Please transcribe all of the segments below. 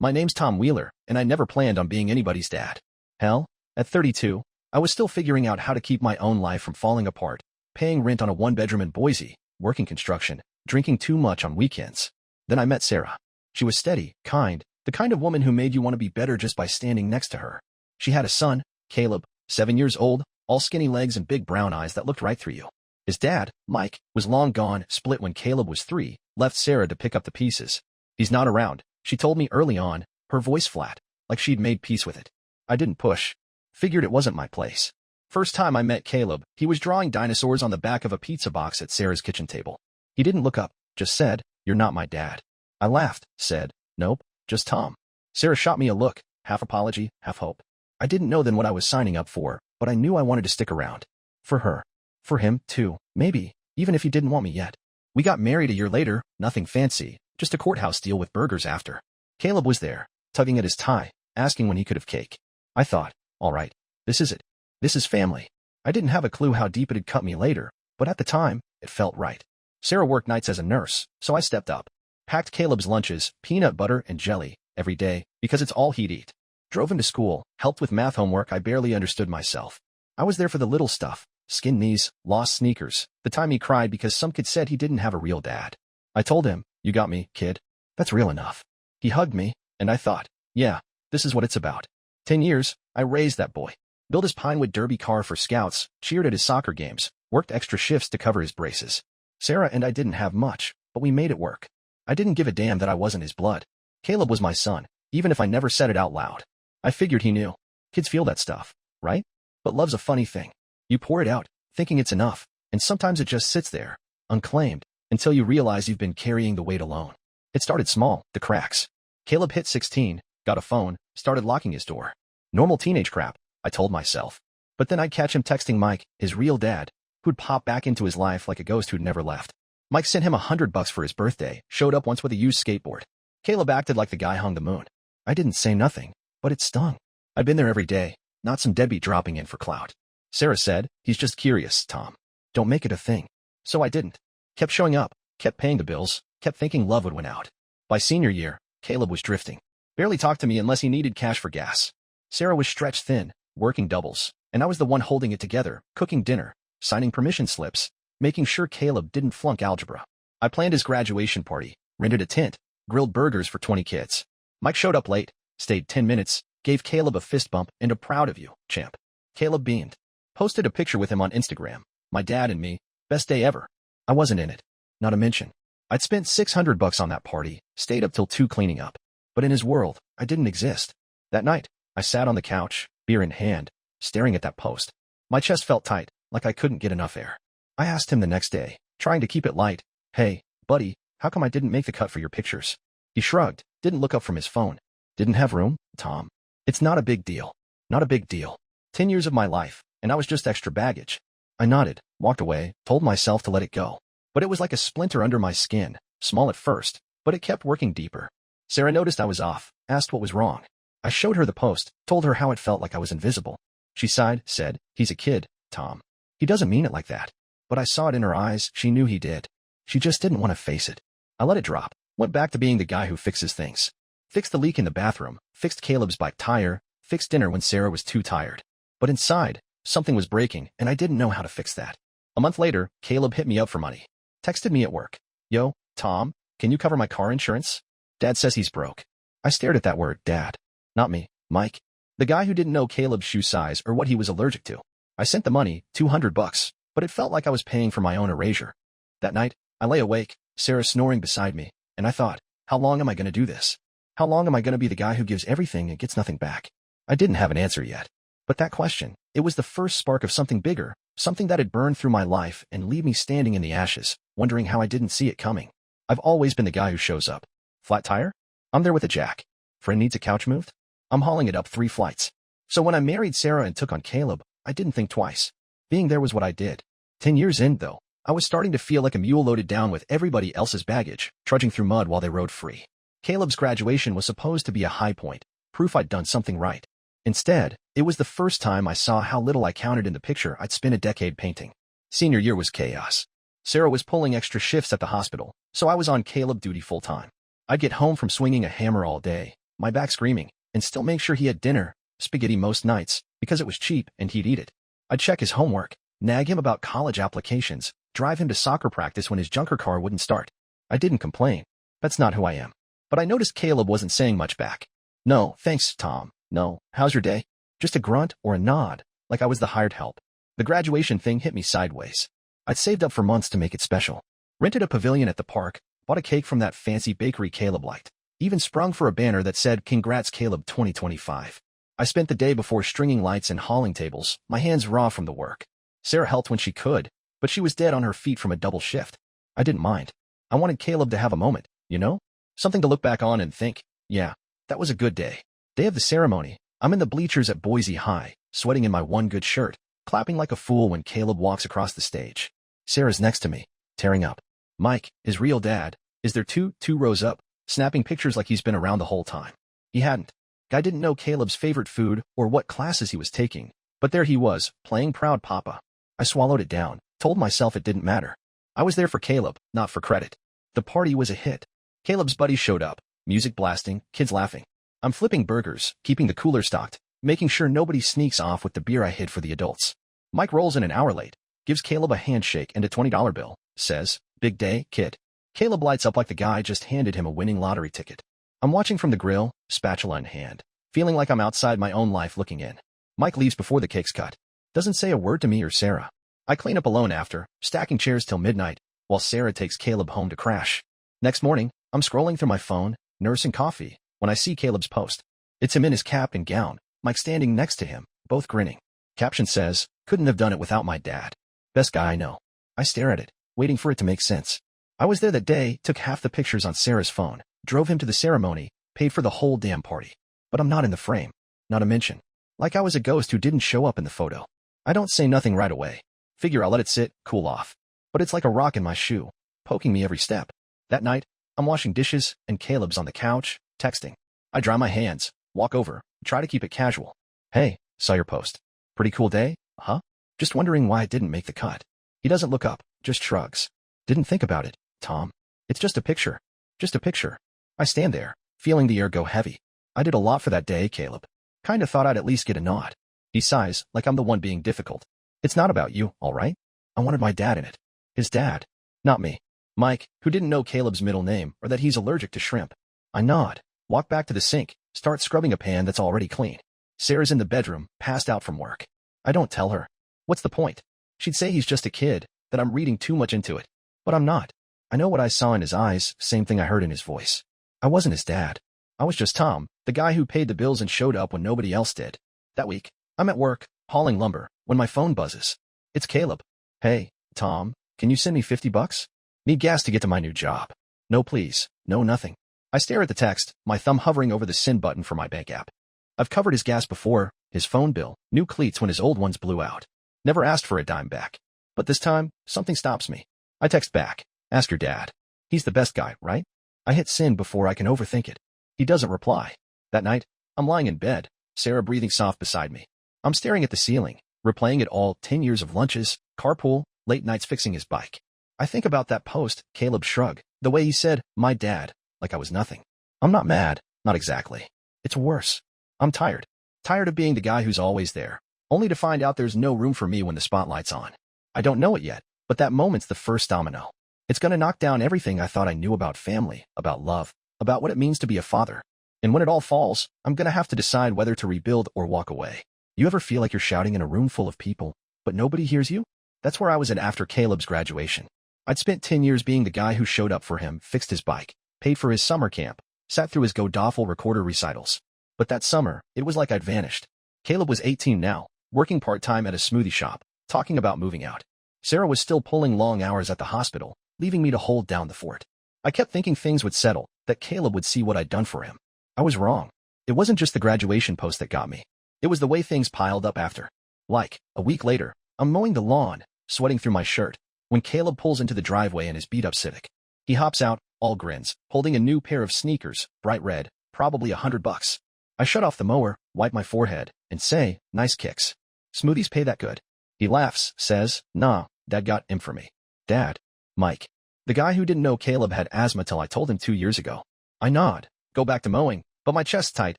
My name's Tom Wheeler, and I never planned on being anybody's dad. Hell, at 32, I was still figuring out how to keep my own life from falling apart, paying rent on a one-bedroom in Boise, working construction, drinking too much on weekends. Then I met Sarah. She was steady, kind, the kind of woman who made you want to be better just by standing next to her. She had a son, Caleb, 7 years old, all skinny legs and big brown eyes that looked right through you. His dad, Mike, was long gone, split when Caleb was 3, left Sarah to pick up the pieces. He's not around, she told me early on, her voice flat, like she'd made peace with it. I didn't push. Figured it wasn't my place. First time I met Caleb, he was drawing dinosaurs on the back of a pizza box at Sarah's kitchen table. He didn't look up, just said, "You're not my dad." I laughed, said, "Nope, just Tom." Sarah shot me a look, half apology, half hope. I didn't know then what I was signing up for, but I knew I wanted to stick around. For her. For him, too, maybe, even if he didn't want me yet. We got married a year later, nothing fancy, just a courthouse deal with burgers after. Caleb was there, tugging at his tie, asking when he could have cake. I thought, all right, this is it. This is family. I didn't have a clue how deep it'd cut me later, but at the time, it felt right. Sarah worked nights as a nurse, so I stepped up. Packed Caleb's lunches, peanut butter and jelly, every day, because it's all he'd eat. Drove him to school, helped with math homework I barely understood myself. I was there for the little stuff, skinned knees, lost sneakers, the time he cried because some kid said he didn't have a real dad. I told him, "You got me, kid. That's real enough." He hugged me, and I thought, yeah, this is what it's about. 10 years, I raised that boy. Built his Pinewood Derby car for scouts, cheered at his soccer games, worked extra shifts to cover his braces. Sarah and I didn't have much, but we made it work. I didn't give a damn that I wasn't his blood. Caleb was my son, even if I never said it out loud. I figured he knew. Kids feel that stuff, right? But love's a funny thing. You pour it out, thinking it's enough, and sometimes it just sits there, unclaimed, until you realize you've been carrying the weight alone. It started small, the cracks. Caleb hit 16, got a phone, started locking his door. Normal teenage crap, I told myself. But then I'd catch him texting Mike, his real dad, who'd pop back into his life like a ghost who'd never left. Mike sent him $100 for his birthday, showed up once with a used skateboard. Caleb acted like the guy hung the moon. I didn't say nothing, but it stung. I'd been there every day, not some deadbeat dropping in for clout. Sarah said, "He's just curious, Tom. Don't make it a thing." So I didn't. Kept showing up, kept paying the bills, kept thinking love would win out. By senior year, Caleb was drifting. Barely talked to me unless he needed cash for gas. Sarah was stretched thin, working doubles, and I was the one holding it together, cooking dinner, signing permission slips, making sure Caleb didn't flunk algebra. I planned his graduation party, rented a tent, grilled burgers for 20 kids. Mike showed up late, stayed 10 minutes, gave Caleb a fist bump and a "proud of you, champ." Caleb beamed. Posted a picture with him on Instagram. My dad and me, best day ever. I wasn't in it. Not a mention. I'd spent $600 on that party, stayed up till 2 cleaning up. But in his world, I didn't exist. That night, I sat on the couch, beer in hand, staring at that post. My chest felt tight, like I couldn't get enough air. I asked him the next day, trying to keep it light, "Hey, buddy, how come I didn't make the cut for your pictures?" He shrugged, didn't look up from his phone. "Didn't have room, Tom. It's not a big deal. Not a big deal. 10 years of my life, and I was just extra baggage." I nodded, walked away, told myself to let it go. But it was like a splinter under my skin, small at first, but it kept working deeper. Sarah noticed I was off, asked what was wrong. I showed her the post, told her how it felt like I was invisible. She sighed, said, "He's a kid, Tom. He doesn't mean it like that." But I saw it in her eyes, she knew he did. She just didn't want to face it. I let it drop, went back to being the guy who fixes things. Fixed the leak in the bathroom, fixed Caleb's bike tire, fixed dinner when Sarah was too tired. But inside, something was breaking, and I didn't know how to fix that. A month later, Caleb hit me up for money. Texted me at work. "Yo, Tom, can you cover my car insurance? Dad says he's broke." I stared at that word, Dad. Not me, Mike. The guy who didn't know Caleb's shoe size or what he was allergic to. I sent the money, $200, but it felt like I was paying for my own erasure. That night, I lay awake, Sarah snoring beside me, and I thought, how long am I going to do this? How long am I going to be the guy who gives everything and gets nothing back? I didn't have an answer yet. But that question, it was the first spark of something bigger, something that had burned through my life and leave me standing in the ashes, wondering how I didn't see it coming. I've always been the guy who shows up. Flat tire? I'm there with a jack. Friend needs a couch moved? I'm hauling it up 3 flights. So when I married Sarah and took on Caleb, I didn't think twice. Being there was what I did. 10 years in, though, I was starting to feel like a mule loaded down with everybody else's baggage, trudging through mud while they rode free. Caleb's graduation was supposed to be a high point, proof I'd done something right. Instead, it was the first time I saw how little I counted in the picture I'd spent a decade painting. Senior year was chaos. Sarah was pulling extra shifts at the hospital, so I was on Caleb duty full-time. I'd get home from swinging a hammer all day, my back screaming, and still make sure he had dinner, spaghetti most nights, because it was cheap and he'd eat it. I'd check his homework, nag him about college applications, drive him to soccer practice when his junker car wouldn't start. I didn't complain. That's not who I am. But I noticed Caleb wasn't saying much back. No, thanks, Tom. No, how's your day? Just a grunt or a nod, like I was the hired help. The graduation thing hit me sideways. I'd saved up for months to make it special. Rented a pavilion at the park, bought a cake from that fancy bakery Caleb liked, even sprung for a banner that said, "Congrats Caleb 2025. I spent the day before stringing lights and hauling tables, my hands raw from the work. Sarah helped when she could, but she was dead on her feet from a double shift. I didn't mind. I wanted Caleb to have a moment, you know? Something to look back on and think, yeah, that was a good day. Day of the ceremony, I'm in the bleachers at Boise High, sweating in my one good shirt, clapping like a fool when Caleb walks across the stage. Sarah's next to me, tearing up. Mike, his real dad, is there two rows up, snapping pictures like he's been around the whole time. He hadn't. Guy didn't know Caleb's favorite food or what classes he was taking, but there he was, playing proud papa. I swallowed it down, told myself it didn't matter. I was there for Caleb, not for credit. The party was a hit. Caleb's buddies showed up, music blasting, kids laughing. I'm flipping burgers, keeping the cooler stocked, making sure nobody sneaks off with the beer I hid for the adults. Mike rolls in an hour late, gives Caleb a handshake and a $20 bill, says, "Big day, kid." Caleb lights up like the guy just handed him a winning lottery ticket. I'm watching from the grill, spatula in hand, feeling like I'm outside my own life looking in. Mike leaves before the cake's cut. Doesn't say a word to me or Sarah. I clean up alone after, stacking chairs till midnight, while Sarah takes Caleb home to crash. Next morning, I'm scrolling through my phone, nursing coffee, when I see Caleb's post. It's him in his cap and gown, Mike standing next to him, both grinning. Caption says, "Couldn't have done it without my dad. Best guy I know." I stare at it, waiting for it to make sense. I was there that day, took half the pictures on Sarah's phone, drove him to the ceremony, paid for the whole damn party. But I'm not in the frame. Not a mention. Like I was a ghost who didn't show up in the photo. I don't say nothing right away. Figure I'll let it sit, cool off. But it's like a rock in my shoe, poking me every step. That night, I'm washing dishes, and Caleb's on the couch, texting. I dry my hands, walk over, try to keep it casual. "Hey, saw your post. Pretty cool day, huh?" Just wondering why it didn't make the cut. He doesn't look up, just shrugs. "Didn't think about it, Tom. It's just a picture. Just a picture." I stand there, feeling the air go heavy. I did a lot for that day, Caleb. Kinda thought I'd at least get a nod. He sighs, like I'm the one being difficult. "It's not about you, all right? I wanted my dad in it." His dad. Not me. Mike, who didn't know Caleb's middle name or that he's allergic to shrimp. I nod, walk back to the sink, start scrubbing a pan that's already clean. Sarah's in the bedroom, passed out from work. I don't tell her. What's the point? She'd say he's just a kid, that I'm reading too much into it. But I'm not. I know what I saw in his eyes, same thing I heard in his voice. I wasn't his dad. I was just Tom, the guy who paid the bills and showed up when nobody else did. That week, I'm at work, hauling lumber, when my phone buzzes. It's Caleb. "Hey, Tom, can you send me $50? Need gas to get to my new job." "No please, no nothing." I stare at the text, my thumb hovering over the send button for my bank app. I've covered his gas before, his phone bill, new cleats when his old ones blew out. Never asked for a dime back. But this time, something stops me. I text back, "Ask your dad. He's the best guy, right?" I hit send before I can overthink it. He doesn't reply. That night, I'm lying in bed, Sarah breathing soft beside me. I'm staring at the ceiling, replaying it all, 10 years of lunches, carpool, late nights fixing his bike. I think about that post, Caleb shrug, the way he said, "My dad," like I was nothing. I'm not mad, not exactly. It's worse. I'm tired. Tired of being the guy who's always there, only to find out there's no room for me when the spotlight's on. I don't know it yet, but that moment's the first domino. It's gonna knock down everything I thought I knew about family, about love, about what it means to be a father. And when it all falls, I'm gonna have to decide whether to rebuild or walk away. You ever feel like you're shouting in a room full of people, but nobody hears you? That's where I was at after Caleb's graduation. I'd spent 10 years being the guy who showed up for him, fixed his bike, paid for his summer camp, sat through his Godawful recorder recitals. But that summer, it was like I'd vanished. Caleb was 18 now, working part-time at a smoothie shop, talking about moving out. Sarah was still pulling long hours at the hospital, leaving me to hold down the fort. I kept thinking things would settle, that Caleb would see what I'd done for him. I was wrong. It wasn't just the graduation post that got me. It was the way things piled up after. Like, a week later, I'm mowing the lawn, sweating through my shirt, when Caleb pulls into the driveway in his beat-up Civic. He hops out, all grins, holding a new pair of sneakers, bright red, probably $100. I shut off the mower, wipe my forehead, and say, "Nice kicks. Smoothies pay that good." He laughs, says, "Nah, Dad got him for me." Dad. Mike. The guy who didn't know Caleb had asthma till I told him 2 years ago. I nod, go back to mowing, but my chest tight,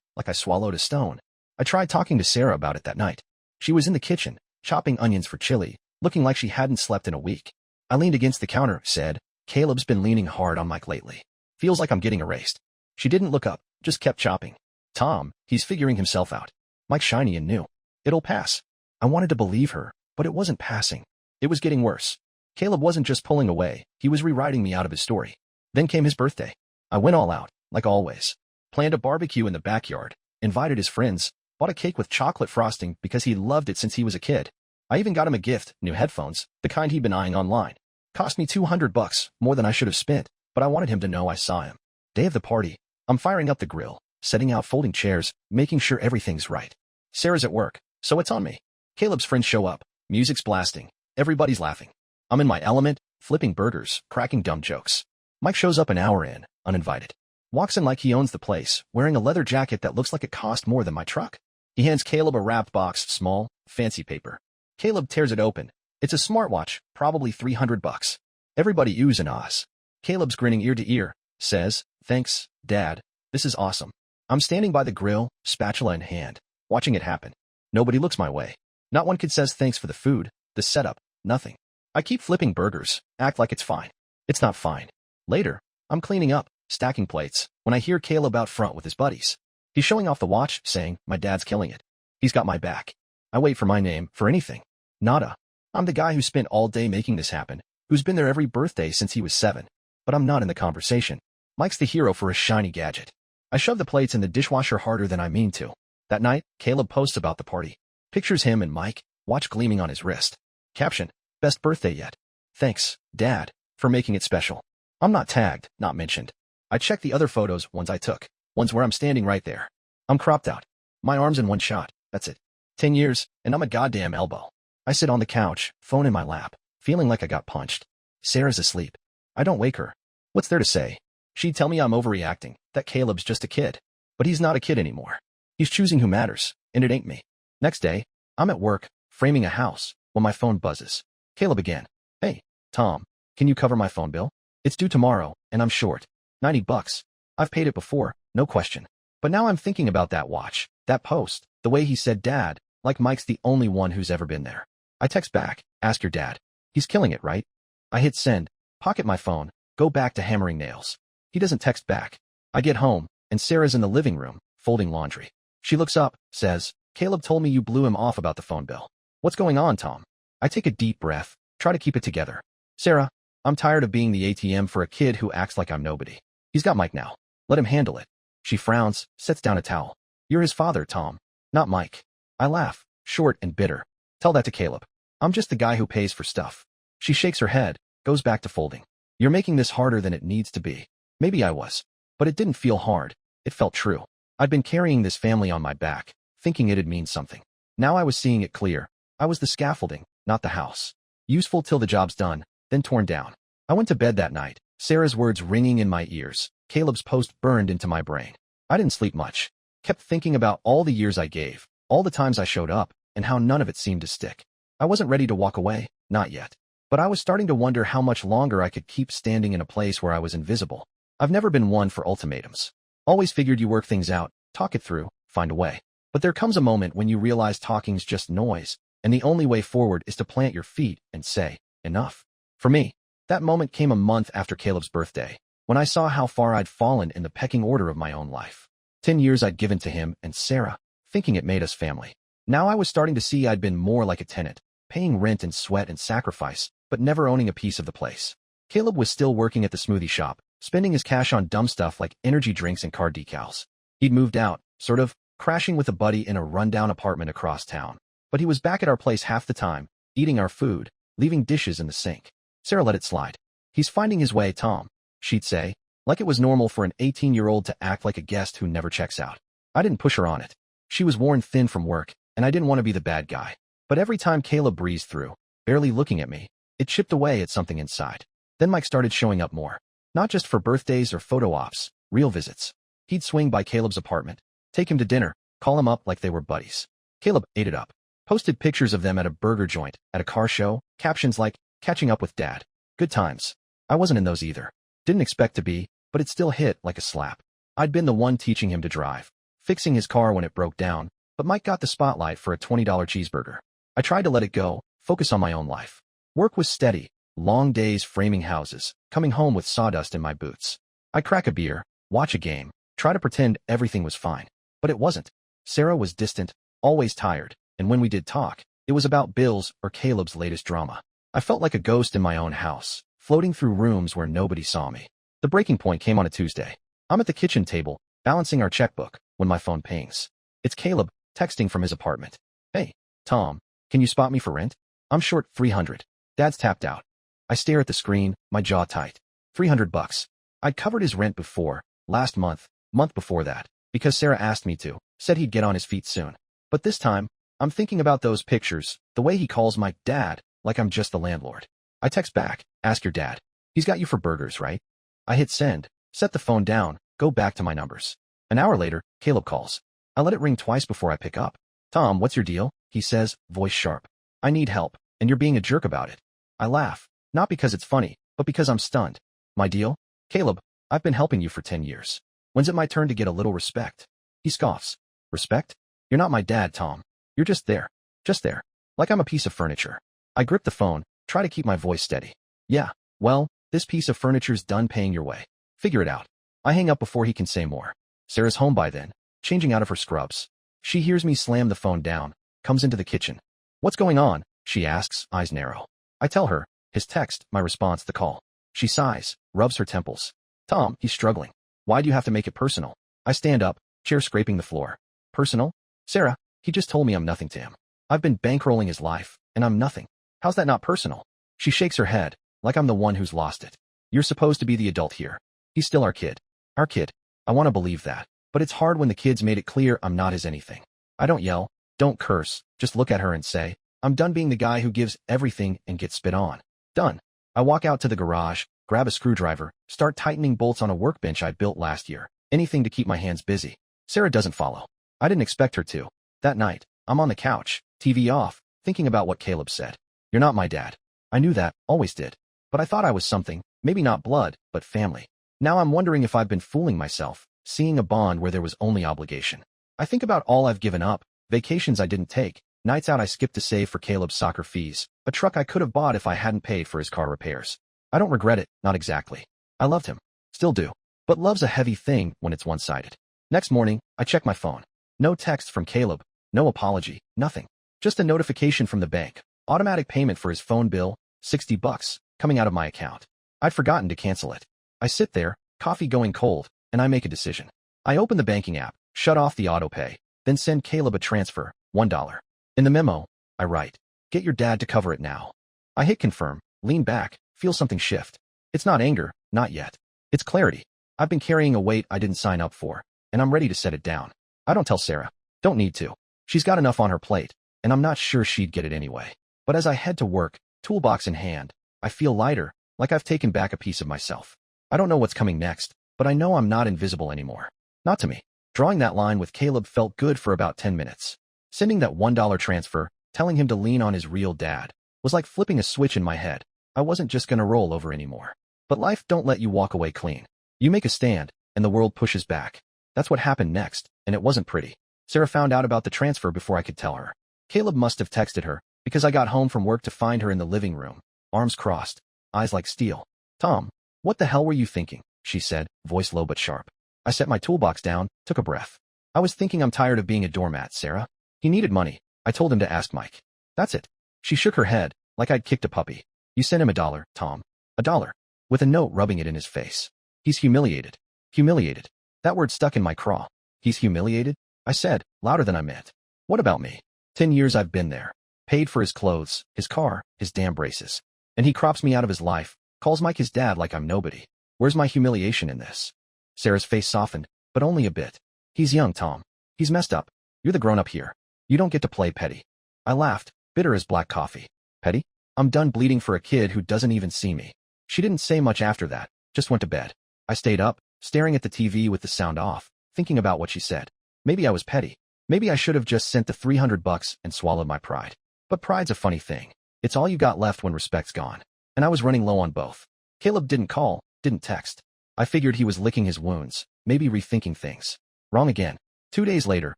like I swallowed a stone. I tried talking to Sarah about it that night. She was in the kitchen, chopping onions for chili, looking like she hadn't slept in a week. I leaned against the counter, said, "Caleb's been leaning hard on Mike lately. Feels like I'm getting erased." She didn't look up, just kept chopping. "Tom, he's figuring himself out. Mike's shiny and new. It'll pass." I wanted to believe her, but it wasn't passing. It was getting worse. Caleb wasn't just pulling away, he was rewriting me out of his story. Then came his birthday. I went all out, like always. Planned a barbecue in the backyard, invited his friends, bought a cake with chocolate frosting because he loved it since he was a kid. I even got him a gift, new headphones, the kind he'd been eyeing online. Cost me $200, more than I should have spent, but I wanted him to know I saw him. Day of the party, I'm firing up the grill, setting out folding chairs, making sure everything's right. Sarah's at work, so it's on me. Caleb's friends show up, music's blasting, everybody's laughing. I'm in my element, flipping burgers, cracking dumb jokes. Mike shows up an hour in, uninvited. Walks in like he owns the place, wearing a leather jacket that looks like it cost more than my truck. He hands Caleb a wrapped box, small, fancy paper. Caleb tears it open. It's a smartwatch, probably $300. Everybody oohs and ahs. Caleb's grinning ear to ear, says, "Thanks, Dad. This is awesome." I'm standing by the grill, spatula in hand, watching it happen. Nobody looks my way. Not one kid says thanks for the food, the setup, nothing. I keep flipping burgers, act like it's fine. It's not fine. Later, I'm cleaning up, stacking plates, when I hear Caleb out front with his buddies. He's showing off the watch, saying, "My dad's killing it. He's got my back." I wait for my name, for anything. Nada. I'm the guy who spent all day making this happen, who's been there every birthday since he was 7. But I'm not in the conversation. Mike's the hero for a shiny gadget. I shove the plates in the dishwasher harder than I mean to. That night, Caleb posts about the party. Pictures him and Mike, watch gleaming on his wrist. Caption, "Best birthday yet. Thanks, Dad, for making it special." I'm not tagged, not mentioned. I check the other photos, ones I took, ones where I'm standing right there. I'm cropped out. My arm's in one shot, that's it. 10 years, and I'm a goddamn elbow. I sit on the couch, phone in my lap, feeling like I got punched. Sarah's asleep. I don't wake her. What's there to say? She'd tell me I'm overreacting, that Caleb's just a kid. But he's not a kid anymore. He's choosing who matters, and it ain't me. Next day, I'm at work, framing a house, when my phone buzzes. Caleb again. "Hey, Tom, can you cover my phone bill? It's due tomorrow, and I'm short. $90. I've paid it before, no question. But now I'm thinking about that watch, that post, the way he said Dad, like Mike's the only one who's ever been there. I text back, "Ask your dad. He's killing it, right?" I hit send, pocket my phone, go back to hammering nails. He doesn't text back. I get home, and Sarah's in the living room, folding laundry. She looks up, says, "Caleb told me you blew him off about the phone bill. What's going on, Tom?" I take a deep breath, try to keep it together. "Sarah, I'm tired of being the ATM for a kid who acts like I'm nobody. He's got Mike now. Let him handle it." She frowns, sets down a towel. "You're his father, Tom, not Mike." I laugh, short and bitter. "Tell that to Caleb. I'm just the guy who pays for stuff." She shakes her head, goes back to folding. "You're making this harder than it needs to be." Maybe I was. But it didn't feel hard. It felt true. I'd been carrying this family on my back, thinking it'd mean something. Now I was seeing it clear. I was the scaffolding, not the house. Useful till the job's done, then torn down. I went to bed that night, Sarah's words ringing in my ears, Caleb's post burned into my brain. I didn't sleep much. Kept thinking about all the years I gave, all the times I showed up, and how none of it seemed to stick. I wasn't ready to walk away, not yet. But I was starting to wonder how much longer I could keep standing in a place where I was invisible. I've never been one for ultimatums. Always figured you work things out, talk it through, find a way. But there comes a moment when you realize talking's just noise, and the only way forward is to plant your feet and say, enough. For me, that moment came a month after Caleb's birthday, when I saw how far I'd fallen in the pecking order of my own life. 10 years I'd given to him and Sarah, thinking it made us family. Now I was starting to see I'd been more like a tenant, paying rent and sweat and sacrifice, but never owning a piece of the place. Caleb was still working at the smoothie shop, spending his cash on dumb stuff like energy drinks and car decals. He'd moved out, sort of, crashing with a buddy in a rundown apartment across town. But he was back at our place half the time, eating our food, leaving dishes in the sink. Sarah let it slide. "He's finding his way, Tom," she'd say, like it was normal for an 18-year-old to act like a guest who never checks out. I didn't push her on it. She was worn thin from work, and I didn't want to be the bad guy. But every time Caleb breezed through, barely looking at me, it chipped away at something inside. Then Mike started showing up more. Not just for birthdays or photo ops, real visits. He'd swing by Caleb's apartment, take him to dinner, call him up like they were buddies. Caleb ate it up. Posted pictures of them at a burger joint, at a car show, captions like, "Catching up with Dad." Good times. I wasn't in those either. Didn't expect to be, but it still hit like a slap. I'd been the one teaching him to drive, fixing his car when it broke down, but Mike got the spotlight for a $20 cheeseburger. I tried to let it go, focus on my own life. Work was steady, long days framing houses, coming home with sawdust in my boots. I'd crack a beer, watch a game, try to pretend everything was fine. But it wasn't. Sarah was distant, always tired, and when we did talk, it was about bills or Caleb's latest drama. I felt like a ghost in my own house, floating through rooms where nobody saw me. The breaking point came on a Tuesday. I'm at the kitchen table, balancing our checkbook, when my phone pings. It's Caleb, texting from his apartment. Hey, Tom, can you spot me for rent? I'm short $300. Dad's tapped out. I stare at the screen, my jaw tight. $300. I'd covered his rent before, last month before that, because Sarah asked me to, said he'd get on his feet soon. But this time, I'm thinking about those pictures, the way he calls Mike dad, like I'm just the landlord. I text back, ask your dad. He's got you for burgers, right? I hit send, set the phone down, go back to my numbers. An hour later, Caleb calls. I let it ring twice before I pick up. Tom, what's your deal? He says, voice sharp. I need help, and you're being a jerk about it. I laugh, not because it's funny, but because I'm stunned. My deal? Caleb, I've been helping you for 10 years. When's it my turn to get a little respect? He scoffs. Respect? You're not my dad, Tom. You're just there. Just there. Like I'm a piece of furniture. I grip the phone, try to keep my voice steady. Yeah, well, this piece of furniture's done paying your way. Figure it out. I hang up before he can say more. Sarah's home by then, changing out of her scrubs. She hears me slam the phone down, comes into the kitchen. What's going on? She asks, eyes narrow. I tell her, his text, my response, the call. She sighs, rubs her temples. Tom, he's struggling. Why do you have to make it personal? I stand up, chair scraping the floor. Personal? Sarah, he just told me I'm nothing to him. I've been bankrolling his life, and I'm nothing. How's that not personal? She shakes her head, like I'm the one who's lost it. You're supposed to be the adult here. He's still our kid. Our kid. I want to believe that, but it's hard when the kid's made it clear I'm not his anything. I don't yell, don't curse, just look at her and say, I'm done being the guy who gives everything and gets spit on. Done. I walk out to the garage, grab a screwdriver, start tightening bolts on a workbench I built last year. Anything to keep my hands busy. Sarah doesn't follow. I didn't expect her to. That night, I'm on the couch, TV off, thinking about what Caleb said. You're not my dad. I knew that, always did. But I thought I was something, maybe not blood, but family. Now I'm wondering if I've been fooling myself, seeing a bond where there was only obligation. I think about all I've given up, vacations I didn't take, nights out I skipped to save for Caleb's soccer fees, a truck I could have bought if I hadn't paid for his car repairs. I don't regret it, not exactly. I loved him. Still do. But love's a heavy thing when it's one-sided. Next morning, I check my phone. No text from Caleb, no apology, nothing. Just a notification from the bank. Automatic payment for his phone bill, $60, coming out of my account. I'd forgotten to cancel it. I sit there, coffee going cold, and I make a decision. I open the banking app, shut off the autopay, then send Caleb a transfer, $1. In the memo, I write, get your dad to cover it now. I hit confirm, lean back, feel something shift. It's not anger, not yet. It's clarity. I've been carrying a weight I didn't sign up for, and I'm ready to set it down. I don't tell Sarah. Don't need to. She's got enough on her plate, and I'm not sure she'd get it anyway. But as I head to work, toolbox in hand, I feel lighter, like I've taken back a piece of myself. I don't know what's coming next, but I know I'm not invisible anymore. Not to me. Drawing that line with Caleb felt good for about 10 minutes. Sending that $1 transfer, telling him to lean on his real dad, was like flipping a switch in my head. I wasn't just gonna roll over anymore. But life don't let you walk away clean. You make a stand, and the world pushes back. That's what happened next, and it wasn't pretty. Sarah found out about the transfer before I could tell her. Caleb must have texted her, because I got home from work to find her in the living room, arms crossed, eyes like steel. Tom, what the hell were you thinking? She said, voice low but sharp. I set my toolbox down, took a breath. I was thinking I'm tired of being a doormat, Sarah. He needed money. I told him to ask Mike. That's it. She shook her head, like I'd kicked a puppy. You sent him $1, Tom. $1. With a note rubbing it in his face. He's humiliated. Humiliated. That word stuck in my craw. He's humiliated? I said, louder than I meant. What about me? 10 years I've been there. Paid for his clothes, his car, his damn braces. And he crops me out of his life, calls Mike his dad like I'm nobody. Where's my humiliation in this? Sarah's face softened, but only a bit. He's young, Tom. He's messed up. You're the grown-up here. You don't get to play petty. I laughed, bitter as black coffee. Petty? I'm done bleeding for a kid who doesn't even see me. She didn't say much after that, just went to bed. I stayed up, staring at the TV with the sound off, thinking about what she said. Maybe I was petty. Maybe I should have just sent the $300 and swallowed my pride. But pride's a funny thing. It's all you got left when respect's gone. And I was running low on both. Caleb didn't call, didn't text. I figured he was licking his wounds, maybe rethinking things. Wrong again. 2 days later,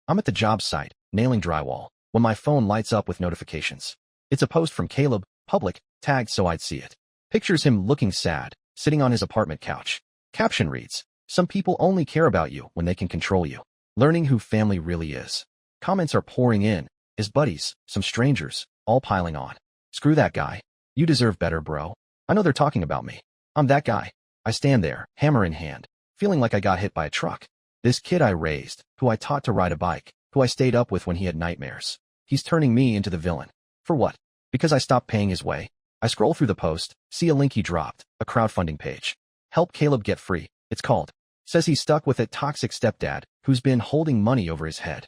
I'm at the job site, nailing drywall, when my phone lights up with notifications. It's a post from Caleb, public, tagged so I'd see it. Pictures him looking sad, sitting on his apartment couch. Caption reads, "Some people only care about you when they can control you." Learning who family really is. Comments are pouring in, his buddies, some strangers, all piling on. Screw that guy. You deserve better, bro. I know they're talking about me. I'm that guy. I stand there, hammer in hand, feeling like I got hit by a truck. This kid I raised, who I taught to ride a bike, who I stayed up with when he had nightmares. He's turning me into the villain. For what? Because I stopped paying his way? I scroll through the post, see a link he dropped, a crowdfunding page. Help Caleb get free, it's called. Says he's stuck with a toxic stepdad who's been holding money over his head.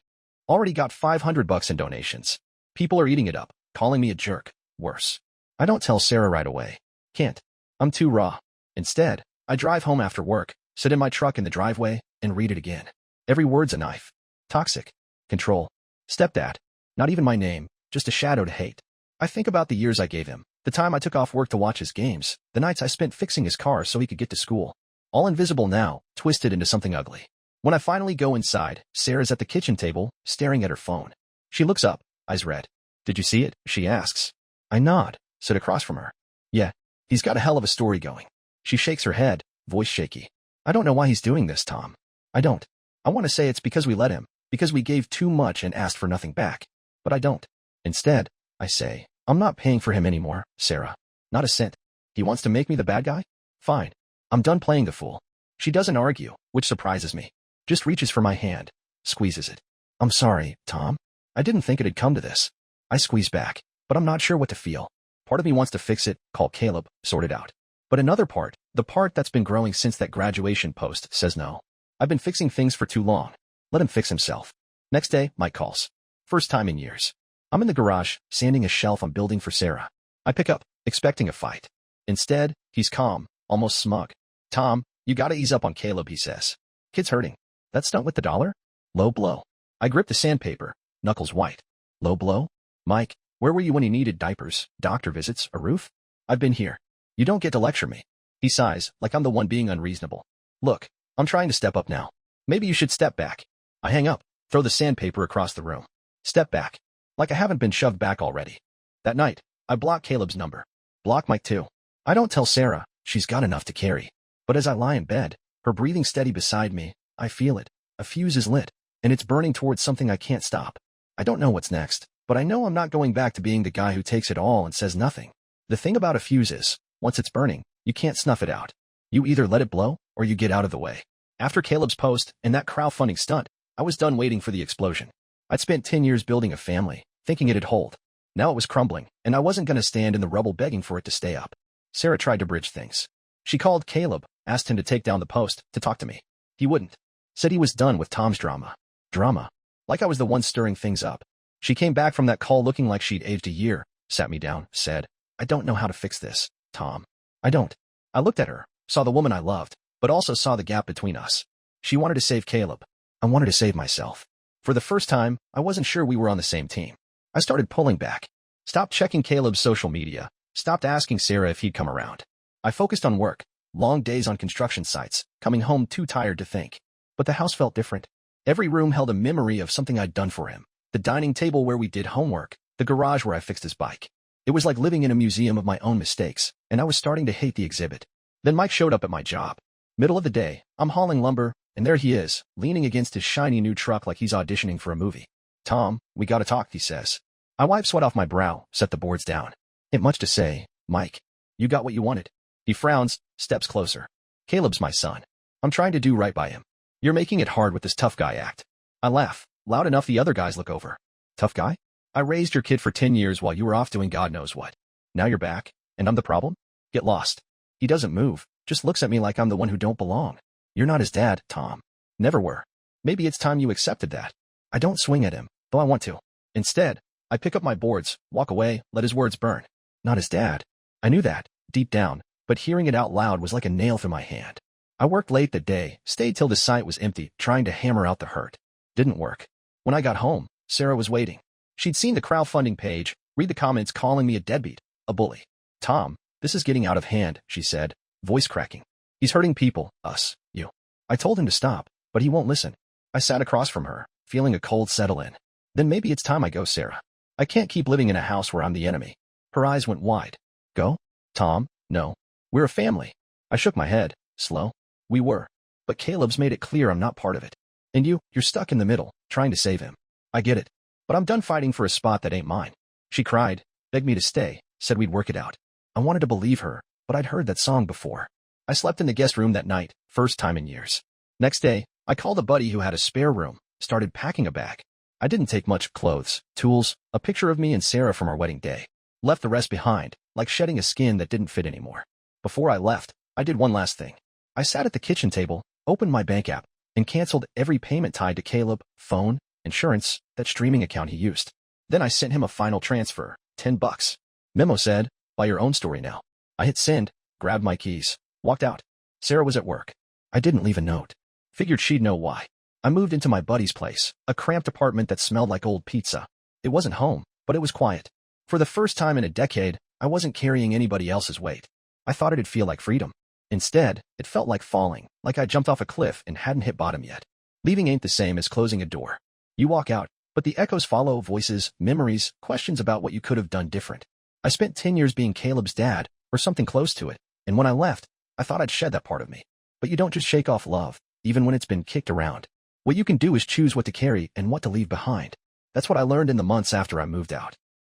Already got $500 in donations. People are eating it up, calling me a jerk. Worse. I don't tell Sarah right away. Can't. I'm too raw. Instead, I drive home after work, sit in my truck in the driveway, and read it again. Every word's a knife. Toxic. Control. Stepdad. Not even my name, just a shadow to hate. I think about the years I gave him, the time I took off work to watch his games, the nights I spent fixing his car so he could get to school. All invisible now, twisted into something ugly. When I finally go inside, Sarah's at the kitchen table, staring at her phone. She looks up, eyes red. "Did you see it?" she asks. I nod, sit across from her. "Yeah, he's got a hell of a story going." She shakes her head, voice shaky. "I don't know why he's doing this, Tom. I don't. I want to say it's because we let him, because we gave too much and asked for nothing back. But I don't. Instead, I say, I'm not paying for him anymore, Sarah. Not a cent. He wants to make me the bad guy? Fine. I'm done playing the fool." She doesn't argue, which surprises me. Just reaches for my hand, squeezes it. "I'm sorry, Tom. I didn't think it'd come to this." I squeeze back, but I'm not sure what to feel. Part of me wants to fix it, call Caleb, sort it out. But another part, the part that's been growing since that graduation post, says no. I've been fixing things for too long. Let him fix himself. Next day, Mike calls. First time in years. I'm in the garage, sanding a shelf I'm building for Sarah. I pick up, expecting a fight. Instead, he's calm, almost smug. "Tom, you gotta ease up on Caleb," he says. "Kid's hurting. That stunt with the dollar? Low blow." I grip the sandpaper, knuckles white. Low blow? "Mike, where were you when he needed diapers, doctor visits, a roof? I've been here. You don't get to lecture me." He sighs, like I'm the one being unreasonable. "Look, I'm trying to step up now. Maybe you should step back." I hang up, throw the sandpaper across the room. Step back. Like I haven't been shoved back already. That night, I block Caleb's number. Block Mike too. I don't tell Sarah, she's got enough to carry. But as I lie in bed, her breathing steady beside me, I feel it. A fuse is lit, and it's burning towards something I can't stop. I don't know what's next, but I know I'm not going back to being the guy who takes it all and says nothing. The thing about a fuse is, once it's burning, you can't snuff it out. You either let it blow, or you get out of the way. After Caleb's post and that crowdfunding stunt, I was done waiting for the explosion. I'd spent 10 years building a family, thinking it'd hold. Now it was crumbling, and I wasn't going to stand in the rubble begging for it to stay up. Sarah tried to bridge things. She called Caleb, asked him to take down the post, to talk to me. He wouldn't. Said he was done with Tom's drama. Drama. Like I was the one stirring things up. She came back from that call looking like she'd aged a year, sat me down, said, "I don't know how to fix this, Tom. I don't." I looked at her, saw the woman I loved, but also saw the gap between us. She wanted to save Caleb. I wanted to save myself. For the first time, I wasn't sure we were on the same team. I started pulling back. Stopped checking Caleb's social media. Stopped asking Sarah if he'd come around. I focused on work. Long days on construction sites, coming home too tired to think. But the house felt different. Every room held a memory of something I'd done for him. The dining table where we did homework, the garage where I fixed his bike. It was like living in a museum of my own mistakes, and I was starting to hate the exhibit. Then Mike showed up at my job. Middle of the day, I'm hauling lumber, and there he is, leaning against his shiny new truck like he's auditioning for a movie. "Tom, we gotta talk," he says. I wipe sweat off my brow, set the boards down. "Ain't much to say, Mike. You got what you wanted." He frowns, steps closer. "Caleb's my son. I'm trying to do right by him. You're making it hard with this tough guy act." I laugh, loud enough the other guys look over. "Tough guy? I raised your kid for 10 years while you were off doing God knows what. Now you're back, and I'm the problem? Get lost." He doesn't move, just looks at me like I'm the one who don't belong. "You're not his dad, Tom. Never were. Maybe it's time you accepted that." I don't swing at him, though I want to. Instead, I pick up my boards, walk away, let his words burn. Not his dad. I knew that, deep down, but hearing it out loud was like a nail through my hand. I worked late that day, stayed till the site was empty, trying to hammer out the hurt. Didn't work. When I got home, Sarah was waiting. She'd seen the crowdfunding page, read the comments calling me a deadbeat, a bully. "Tom, this is getting out of hand," she said, voice cracking. "He's hurting people, us, you." I told him to stop, but he won't listen. I sat across from her, feeling a cold settle in. Then maybe it's time I go, Sarah. I can't keep living in a house where I'm the enemy. Her eyes went wide. Go? Tom, no. We're a family. I shook my head. Slow. We were. But Caleb's made it clear I'm not part of it. And you're stuck in the middle, trying to save him. I get it. But I'm done fighting for a spot that ain't mine. She cried, begged me to stay, said we'd work it out. I wanted to believe her, but I'd heard that song before. I slept in the guest room that night, first time in years. Next day, I called a buddy who had a spare room, started packing a bag. I didn't take much clothes, tools, a picture of me and Sarah from our wedding day. Left the rest behind, like shedding a skin that didn't fit anymore. Before I left, I did one last thing. I sat at the kitchen table, opened my bank app, and canceled every payment tied to Caleb, phone, insurance, that streaming account he used. Then I sent him a final transfer, $10. Memo said, by your own story now. I hit send, grabbed my keys, walked out. Sarah was at work. I didn't leave a note. Figured she'd know why. I moved into my buddy's place, a cramped apartment that smelled like old pizza. It wasn't home, but it was quiet. For the first time in a decade, I wasn't carrying anybody else's weight. I thought it'd feel like freedom. Instead, it felt like falling, like I jumped off a cliff and hadn't hit bottom yet. Leaving ain't the same as closing a door. You walk out, but the echoes follow, voices, memories, questions about what you could have done different. I spent 10 years being Caleb's dad, or something close to it, and when I left, I thought I'd shed that part of me. But you don't just shake off love, even when it's been kicked around. What you can do is choose what to carry and what to leave behind. That's what I learned in the months after I moved out.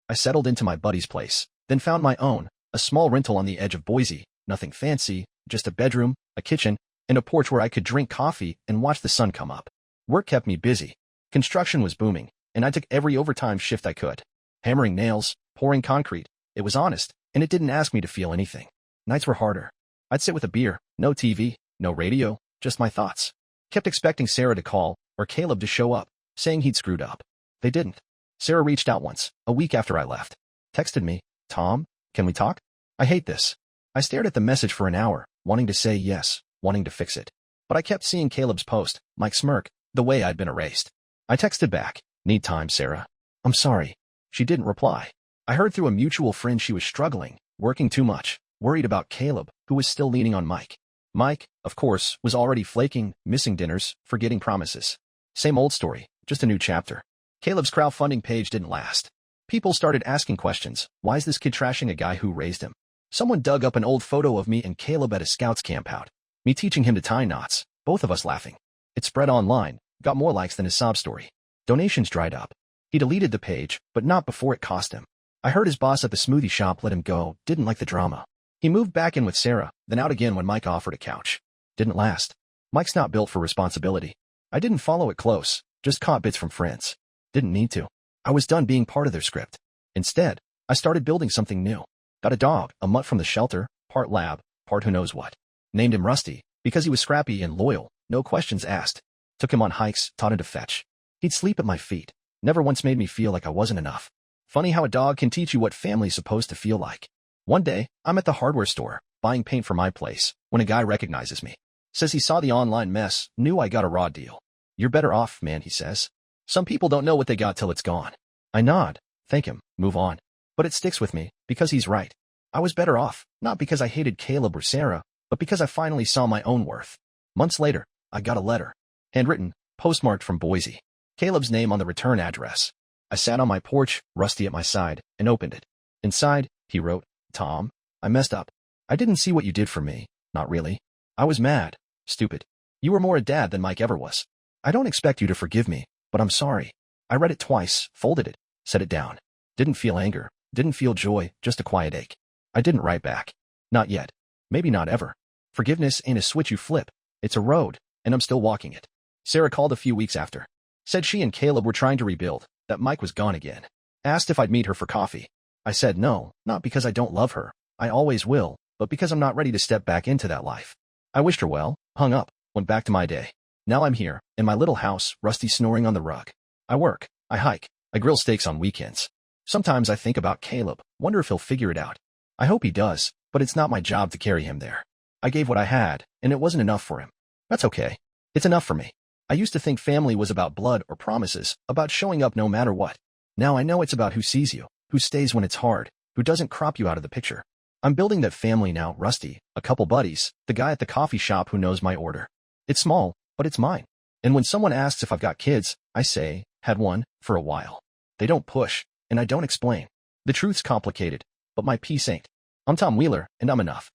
I settled into my buddy's place, then found my own, a small rental on the edge of Boise, nothing fancy, just a bedroom, a kitchen, and a porch where I could drink coffee and watch the sun come up. Work kept me busy. Construction was booming, and I took every overtime shift I could. Hammering nails, pouring concrete. It was honest, and it didn't ask me to feel anything. Nights were harder. I'd sit with a beer, no TV, no radio, just my thoughts. Kept expecting Sarah to call, or Caleb to show up, saying he'd screwed up. They didn't. Sarah reached out once, a week after I left. Texted me, Tom, can we talk? I hate this. I stared at the message for an hour, wanting to say yes, wanting to fix it. But I kept seeing Caleb's post, Mike smirk, the way I'd been erased. I texted back, need time, Sarah. I'm sorry. She didn't reply. I heard through a mutual friend she was struggling, working too much, worried about Caleb, who was still leaning on Mike. Mike, of course, was already flaking, missing dinners, forgetting promises. Same old story, just a new chapter. Caleb's crowdfunding page didn't last. People started asking questions. Why is this kid trashing a guy who raised him? Someone dug up an old photo of me and Caleb at a scouts camp out. Me teaching him to tie knots, both of us laughing. It spread online, got more likes than his sob story. Donations dried up. He deleted the page, but not before it cost him. I heard his boss at the smoothie shop let him go, didn't like the drama. He moved back in with Sarah, then out again when Mike offered a couch. Didn't last. Mike's not built for responsibility. I didn't follow it close, just caught bits from friends. Didn't need to. I was done being part of their script. Instead, I started building something new. Got a dog, a mutt from the shelter, part lab, part who knows what. Named him Rusty, because he was scrappy and loyal, no questions asked. Took him on hikes, taught him to fetch. He'd sleep at my feet. Never once made me feel like I wasn't enough. Funny how a dog can teach you what family's supposed to feel like. One day, I'm at the hardware store, buying paint for my place, when a guy recognizes me. Says he saw the online mess, knew I got a raw deal. You're better off, man, he says. Some people don't know what they got till it's gone. I nod, thank him, move on. But it sticks with me, because he's right. I was better off, not because I hated Caleb or Sarah, but because I finally saw my own worth. Months later, I got a letter. Handwritten, postmarked from Boise. Caleb's name on the return address. I sat on my porch, Rusty at my side, and opened it. Inside, he wrote, Tom, I messed up. I didn't see what you did for me, not really. I was mad, stupid. You were more a dad than Mike ever was. I don't expect you to forgive me, but I'm sorry. I read it twice, folded it, set it down. Didn't feel anger, didn't feel joy, just a quiet ache. I didn't write back. Not yet. Maybe not ever. Forgiveness ain't a switch you flip. It's a road, and I'm still walking it. Sarah called a few weeks after. Said she and Caleb were trying to rebuild, that Mike was gone again. Asked if I'd meet her for coffee. I said no, not because I don't love her. I always will, but because I'm not ready to step back into that life. I wished her well, hung up, went back to my day. Now I'm here, in my little house, Rusty snoring on the rug. I work, I hike, I grill steaks on weekends. Sometimes I think about Caleb, wonder if he'll figure it out. I hope he does, but it's not my job to carry him there. I gave what I had, and it wasn't enough for him. That's okay. It's enough for me. I used to think family was about blood or promises, about showing up no matter what. Now I know it's about who sees you, who stays when it's hard, who doesn't crop you out of the picture. I'm building that family now, Rusty, a couple buddies, the guy at the coffee shop who knows my order. It's small, but it's mine. And when someone asks if I've got kids, I say, had one, for a while. They don't push, and I don't explain. The truth's complicated, but my peace ain't. I'm Tom Wheeler, and I'm enough.